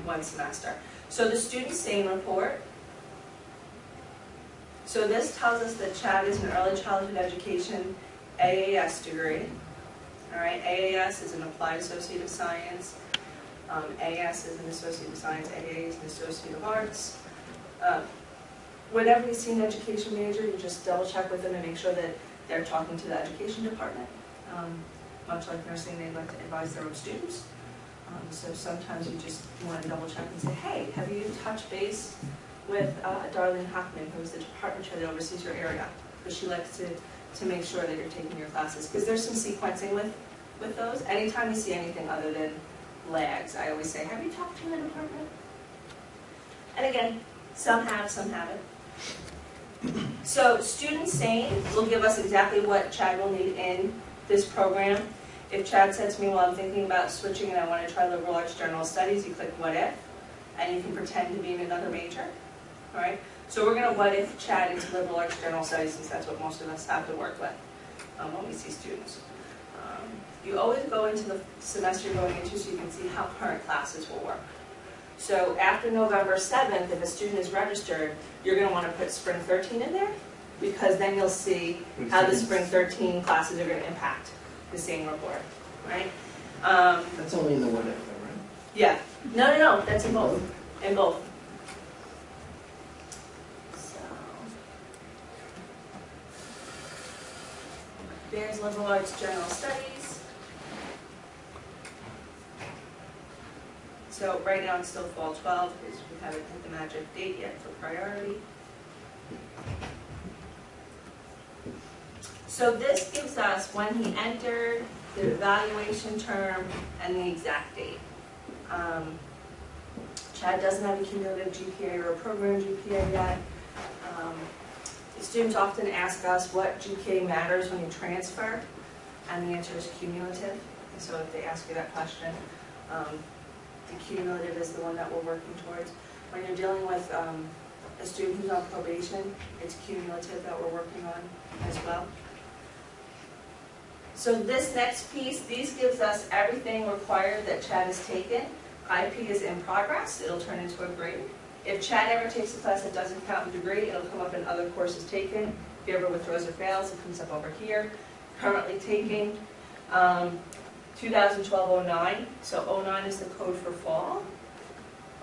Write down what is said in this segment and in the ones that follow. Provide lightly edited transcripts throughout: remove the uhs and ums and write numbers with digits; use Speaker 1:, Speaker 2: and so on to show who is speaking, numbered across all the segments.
Speaker 1: one semester. So the student SAIN report. So this tells us that Chad is an early childhood education AAS degree. All right, AAS is an applied associate of science. AS is an associate of science. AA is an associate of arts. Whenever you see an education major, you just double check with them and make sure that they're talking to the education department. Much like nursing, they like to advise their own students. So sometimes you just want to double check and say, hey, have you touched base with Darlene Hockman, who is the department chair that oversees your area? Because she likes to make sure that you're taking your classes. Because there's some sequencing with those. Anytime you see anything other than lags, I always say, have you talked to the department? And again, some have, some haven't. So student SAIN will give us exactly what Chad will need in this program. If Chad said to me, well, I'm thinking about switching and I want to try liberal arts general studies, you click what if, and you can pretend to be in another major. All right? So we're going to what if Chad into liberal arts general studies, since that's what most of us have to work with when we see students. You always go into the semester you're going into so you can see how current classes will work. So after November 7th, if a student is registered, you're going to want to put Spring 13 in there, because then you'll see how the Spring 13 classes are going to impact the SAIN report, right?
Speaker 2: That's only in the what if, though, right?
Speaker 1: Yeah. No, that's in both. In both. So there's liberal arts general studies. So right now it's still fall 12 because we haven't hit the magic date yet for priority. So this gives us when he entered, the evaluation term, and the exact date. Chad doesn't have a cumulative GPA or a program GPA yet. The students often ask us what GPA matters when you transfer, and the answer is cumulative. And so if they ask you that question, the cumulative is the one that we're working towards. When you're dealing with a student who's on probation, it's cumulative that we're working on as well. So this next piece, these gives us everything required that Chad has taken. IP is in progress, it'll turn into a grade. If Chad ever takes a class that doesn't count in degree, it'll come up in other courses taken. If he ever withdraws or fails, it comes up over here. Currently taking 2012-09, so 09 is the code for fall,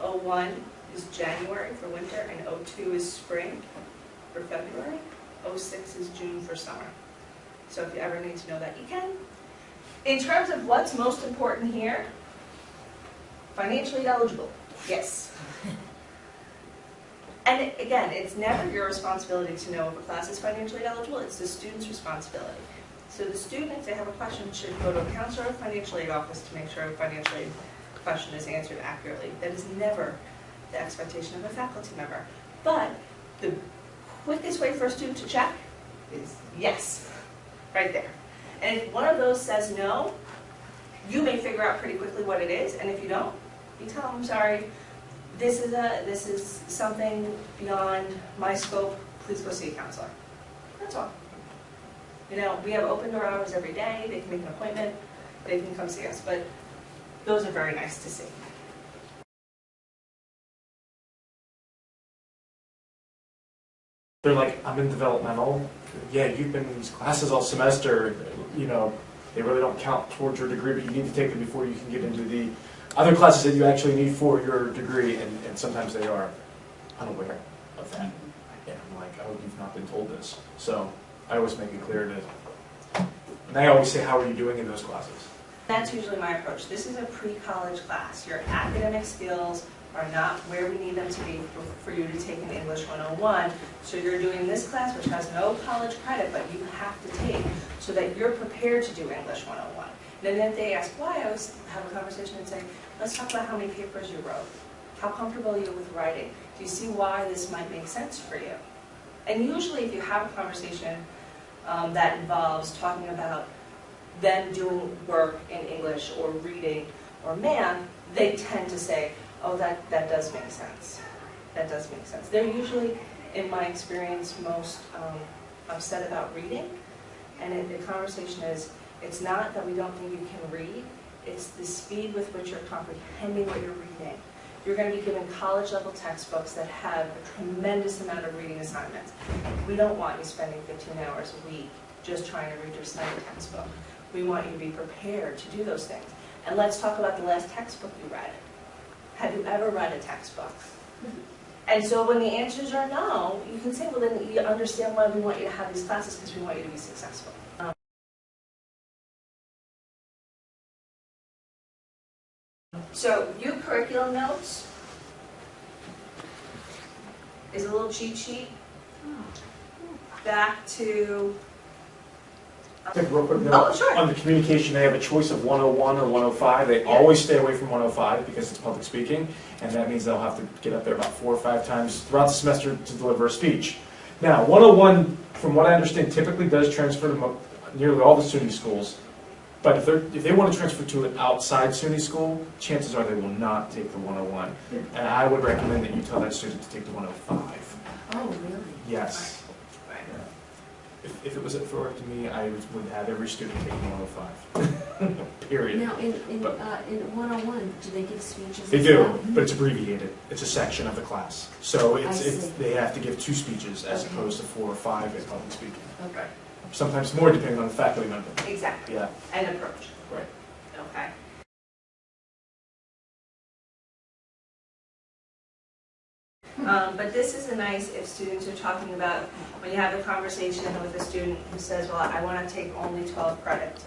Speaker 1: 01 is January for winter, and 02 is spring for February, 06 is June for summer. So if you ever need to know that, you can. In terms of what's most important here, financially eligible, yes. And again, it's never your responsibility to know if a class is financially eligible, it's the student's responsibility. So the student, if they have a question, should go to a counselor or financial aid office to make sure a financial aid question is answered accurately. That is never the expectation of a faculty member. But the quickest way for a student to check is yes, right there. And if one of those says no, you may figure out pretty quickly what it is, and if you don't, you tell them, I'm sorry, this is something beyond my scope, please go see a counselor. That's all. You know, we have open door hours every day, they can make an appointment, they can come see us, but those are very nice to see.
Speaker 3: They're like, I'm in developmental. Yeah, you've been in these classes all semester. You know, they really don't count towards your degree, but you need to take them before you can get into the other classes that you actually need for your degree, and sometimes they are unaware of that. And I'm like, oh, you've not been told this. So I always make it clear that, and I always say, how are you doing in those classes?
Speaker 1: That's usually my approach. This is a pre-college class. Your academic skills are not where we need them to be for you to take an English 101. So you're doing this class, which has no college credit, but you have to take so that you're prepared to do English 101. And then if they ask why, I always have a conversation and say, let's talk about how many papers you wrote. How comfortable are you with writing? Do you see why this might make sense for you? And usually if you have a conversation that involves talking about them doing work in English or reading or math, they tend to say, oh, that does make sense. That does make sense. They're usually, in my experience, most upset about reading. And the conversation is, it's not that we don't think you can read, it's the speed with which you're comprehending what you're reading. You're going to be given college-level textbooks that have a tremendous amount of reading assignments. We don't want you spending 15 hours a week just trying to read your study textbook. We want you to be prepared to do those things. And let's talk about the last textbook you read. Have you ever read a textbook? And so when the answers are no, you can say, well, then you understand why we want you to have these classes, because we want you to be successful. So your curriculum notes is a little cheat sheet back to...
Speaker 3: Real quick note,
Speaker 1: Oh, sure.
Speaker 3: on the communication, they have a choice of 101 or 105. They always stay away from 105 because it's public speaking, and that means they'll have to get up there about 4 or 5 times throughout the semester to deliver a speech. Now, 101, from what I understand, typically does transfer to nearly all the SUNY schools, but if they want to transfer to an outside SUNY school, chances are they will not take the 101. And I would recommend that you tell that student to take the 105.
Speaker 4: Oh, really?
Speaker 3: Yes. If it was up for to me, I would have every student take 105. Period.
Speaker 4: Now, in 101, do they give speeches?
Speaker 3: They
Speaker 4: as
Speaker 3: do,
Speaker 4: well?
Speaker 3: but it's abbreviated. It's a section of the class. So
Speaker 4: I see.
Speaker 3: they have to give 2 speeches as
Speaker 4: Okay.
Speaker 3: opposed to 4 or 5 in public speaking.
Speaker 4: Okay.
Speaker 3: Sometimes more depending on the faculty member.
Speaker 1: Exactly.
Speaker 3: Yeah,
Speaker 1: And approach.
Speaker 3: right.
Speaker 1: Okay. But this is a nice, if students are talking about, when you have a conversation with a student who says, well, I want to take only 12 credits.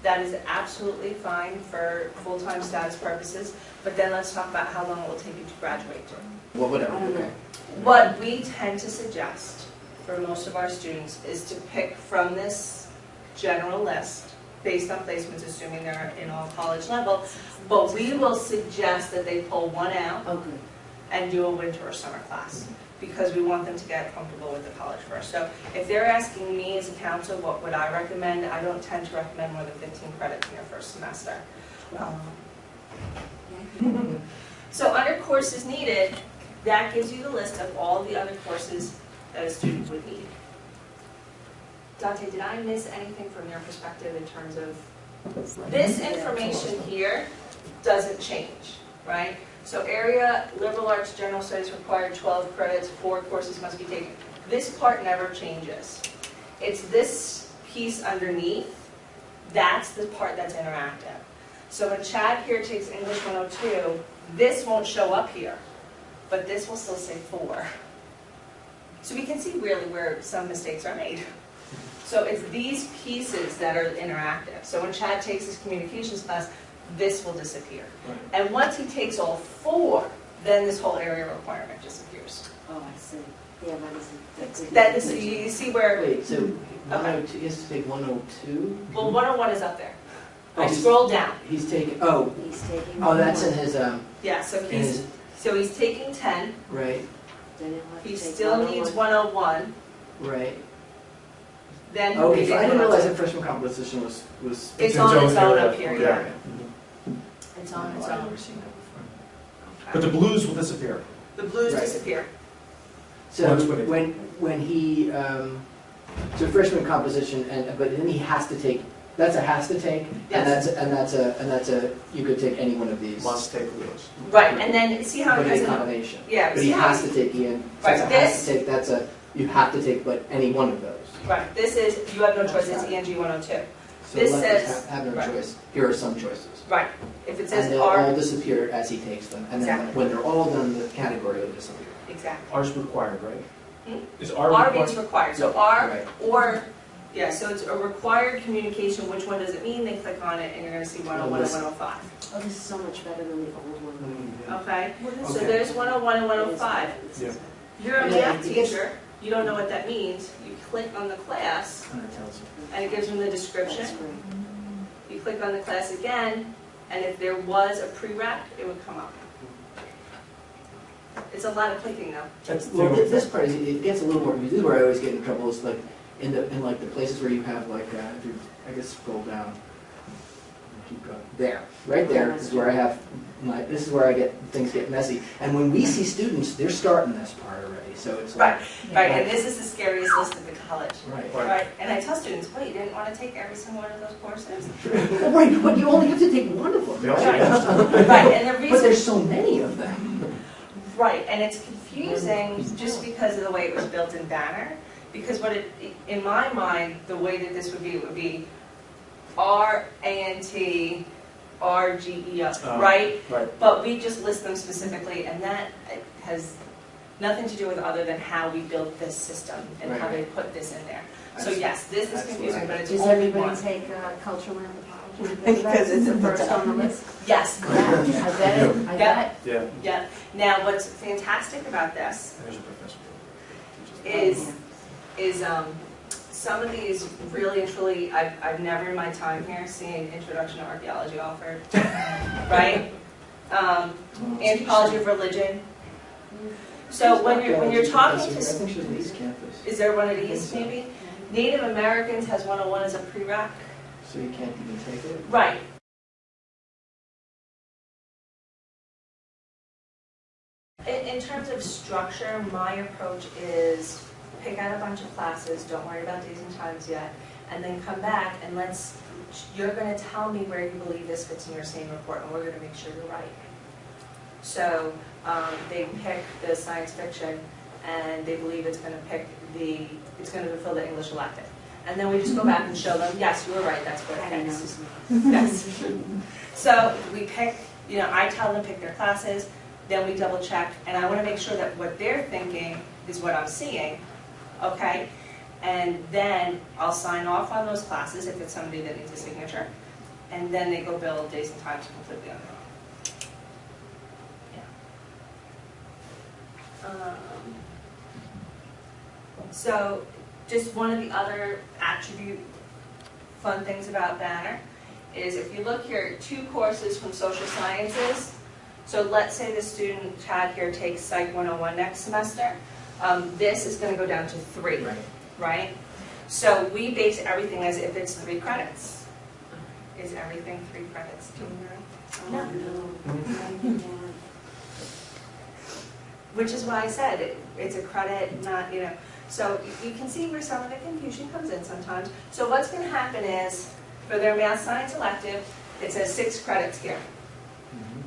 Speaker 1: That is absolutely fine for full-time status purposes, but then let's talk about how long it will take you to graduate.
Speaker 2: Well, whatever.
Speaker 4: I don't know.
Speaker 2: Okay.
Speaker 1: What we tend to suggest for most of our students is to pick from this general list, based on placements, assuming they're in all college level, but we will suggest that they pull one out
Speaker 4: Oh, good.
Speaker 1: and do a winter or summer class, because we want them to get comfortable with the college first. So if they're asking me as a counselor, what would I recommend? I don't tend to recommend more than 15 credits in your first semester. So under courses needed, that gives you the list of all the other courses that a student would need. Dante, did I miss anything from your perspective in terms of this information here doesn't change, right? So area, liberal arts, general studies required 12 credits, 4 courses must be taken. This part never changes. It's this piece underneath, that's the part that's interactive. So when Chad here takes English 102, this won't show up here, but this will still say 4. So we can see really where some mistakes are made. So it's these pieces that are interactive. So when Chad takes his communications class, this will disappear.
Speaker 2: Right.
Speaker 1: And once he takes all 4, then this whole area requirement disappears.
Speaker 4: Oh, I see. Yeah, that's it.
Speaker 1: That is, you see where,
Speaker 2: Wait, so 102, he has to take 102?
Speaker 1: well, 101 is up there.
Speaker 2: Oh,
Speaker 1: I
Speaker 2: he's-
Speaker 1: scroll down.
Speaker 2: He's taking,
Speaker 4: He's taking.
Speaker 2: that's in his,
Speaker 1: Yeah, so
Speaker 2: in his,
Speaker 1: he's taking 10.
Speaker 2: right,
Speaker 4: Then he'll have to
Speaker 1: He
Speaker 4: take
Speaker 1: still
Speaker 4: 101.
Speaker 1: needs 101.
Speaker 2: right.
Speaker 1: Then he'll
Speaker 2: Okay,
Speaker 1: be
Speaker 2: I
Speaker 1: taking
Speaker 2: didn't realize
Speaker 1: 102.
Speaker 2: that freshman composition was.
Speaker 1: It's on its own
Speaker 3: area.
Speaker 1: up here,
Speaker 3: Yeah.
Speaker 1: yeah. It's on its
Speaker 2: I've
Speaker 1: own.
Speaker 2: never seen that before.
Speaker 3: But the blues will disappear.
Speaker 1: The blues
Speaker 2: Right.
Speaker 1: disappear.
Speaker 2: So
Speaker 3: Once when it-
Speaker 2: when he, so freshman composition, but then he has to take, that's a has to take,
Speaker 1: Yes.
Speaker 2: and that's a, you could take any one of these.
Speaker 3: Must take blues.
Speaker 1: Right, and then see how it
Speaker 2: But
Speaker 1: has
Speaker 2: a
Speaker 1: a,
Speaker 2: combination.
Speaker 1: yeah,
Speaker 2: But
Speaker 1: see
Speaker 2: he
Speaker 1: how,
Speaker 2: has to take Ian, so
Speaker 1: Right,
Speaker 2: it's a has
Speaker 1: this-
Speaker 2: to take, that's a, you have to take, but any one of those.
Speaker 1: right, this is, you have no choice, it's ENG 102.
Speaker 2: So
Speaker 1: This
Speaker 2: let
Speaker 1: says-
Speaker 2: us have no
Speaker 1: right.
Speaker 2: choice. Here are some choices.
Speaker 1: Right, if it says
Speaker 2: And they'll all
Speaker 1: R,
Speaker 2: disappear as he takes them. And then
Speaker 1: Exactly.
Speaker 2: when they're all done, the category will disappear.
Speaker 1: exactly.
Speaker 3: R's required, right?
Speaker 1: Hmm?
Speaker 3: Is R
Speaker 1: R
Speaker 3: required?
Speaker 1: means required, so R,
Speaker 2: Right.
Speaker 1: or, yeah, so it's a required communication, which one does it mean? They click on it and you're gonna see 101 and 105,
Speaker 4: Oh, this is so much better than the old one.
Speaker 1: okay? So
Speaker 2: Okay.
Speaker 1: there's 101 and 105.
Speaker 3: Yeah.
Speaker 1: You're a
Speaker 2: Yeah,
Speaker 1: math
Speaker 2: it gets-
Speaker 1: teacher, you don't know what that means, you click on the class,
Speaker 2: And it tells you.
Speaker 1: and it gives them the description.
Speaker 4: That's great.
Speaker 1: You click on the class again, and if there was a pre-req, it would come up. It's a lot of clicking though.
Speaker 3: That's the
Speaker 2: Well,
Speaker 3: only
Speaker 2: this
Speaker 3: thing.
Speaker 2: part, it gets a little more confusing. This is where I always get in trouble is like, in like the places where you have like, if you, I guess scroll down.
Speaker 3: Keep going.
Speaker 2: There, right there is where I have this is where things get messy. And when we see students, they're starting this part already, so it's like.
Speaker 1: Right, and this is the scariest list of the college.
Speaker 2: Right.
Speaker 1: Right, and I tell students, what, you didn't want to take every single one of those courses?
Speaker 2: Well, right, but you only have to take one of them.
Speaker 3: They also
Speaker 1: Right.
Speaker 3: have
Speaker 1: Right, and the
Speaker 2: But
Speaker 1: reason,
Speaker 2: there's so many of them.
Speaker 1: right, and it's confusing just because of the way it was built in Banner, because in my mind, the way that this would be R-A-N-T, R-G-E-O, right?
Speaker 3: Right.
Speaker 1: But we just list them specifically, and that has nothing to do with other than how we built this system and how they put this in there. So yes, this is confusing, but it's
Speaker 4: Does
Speaker 1: only
Speaker 4: everybody
Speaker 1: one.
Speaker 4: take cultural anthropology?
Speaker 1: Because it's
Speaker 4: the
Speaker 1: at the
Speaker 4: first
Speaker 1: top.
Speaker 4: on the list.
Speaker 1: Yes,
Speaker 4: I bet, I bet.
Speaker 3: Yeah.
Speaker 1: yeah. Now, what's fantastic about this
Speaker 3: There's a professor.
Speaker 1: is some of these really and truly, I've never in my time here seen Introduction to Archaeology offered, right? Anthropology of Religion. So when you're talking
Speaker 2: I
Speaker 1: to,
Speaker 2: think she's in the East Campus,
Speaker 1: is there one of these maybe? Native Americans has 101 as a prereq.
Speaker 2: so you can't even take it.
Speaker 1: Right. In terms of structure, my approach is pick out a bunch of classes, don't worry about days and times yet, and then come back and you're going to tell me where you believe this fits in your SAIN report, and we're going to make sure you're right. So they pick the science fiction, and they believe it's going to fulfill the English elective. And then we just go back and show them, yes, you were right, that's what
Speaker 4: I
Speaker 1: it
Speaker 4: know.
Speaker 1: is. Yes. So we pick, I tell them pick their classes, then we double check, and I want to make sure that what they're thinking is what I'm seeing, okay? And then I'll sign off on those classes if it's somebody that needs a signature, and then they go bill days and times completely on their own. So just one of the other attribute fun things about Banner is if you look here, 2 courses from social sciences. So let's say the student, Chad here, takes Psych 101 next semester. This is going to go down to 3, right? So we base everything as if it's 3 credits. Is everything 3 credits? No. Which is why I said it's a credit, not, So you can see where some of the confusion comes in sometimes. So what's going to happen is, for their math science elective, it says 6 credits here.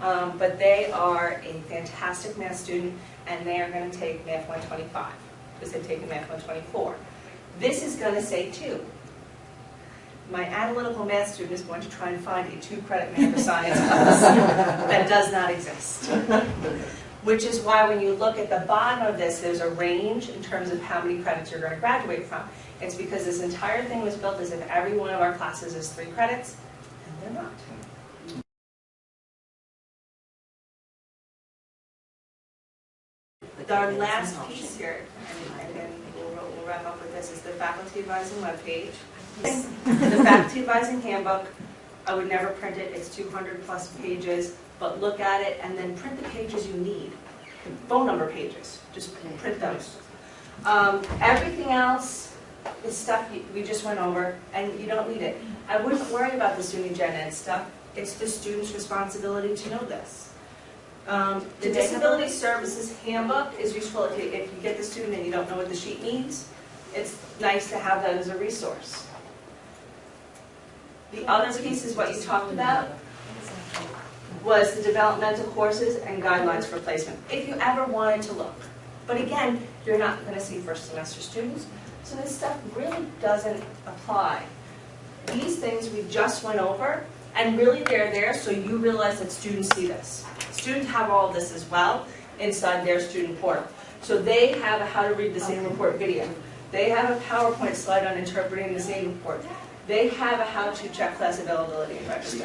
Speaker 1: But they are a fantastic math student, and they are going to take Math 125, because they've taken Math 124. This is going to say 2. My analytical math student is going to try and find a 2-credit math or science class that does not exist. Which is why when you look at the bottom of this, there's a range in terms of how many credits you're going to graduate from. It's because this entire thing was built as if every one of our classes is 3 credits, and they're not. Our last piece here, and then we'll wrap up with this, is the faculty advising webpage. The faculty advising handbook, I would never print it, it's 200+ pages, but look at it and then print the pages you need. The phone number pages, just print those. Everything else is stuff we just went over, and you don't need it. I wouldn't worry about the student gen ed stuff. It's the student's responsibility to know this. The Disability Services Handbook is useful if you get the student and you don't know what the sheet means. It's nice to have that as a resource. The other piece is what you talked about, was the developmental courses and guidelines for placement, if you ever wanted to look. But again, you're not going to see first semester students, so this stuff really doesn't apply. These things we just went over, and really they're there so you realize that students see this. Students have all of this as well inside their student portal. So they have a how to read the SAIN report video. They have a PowerPoint slide on interpreting the SAIN report. They have a how to check class availability and register.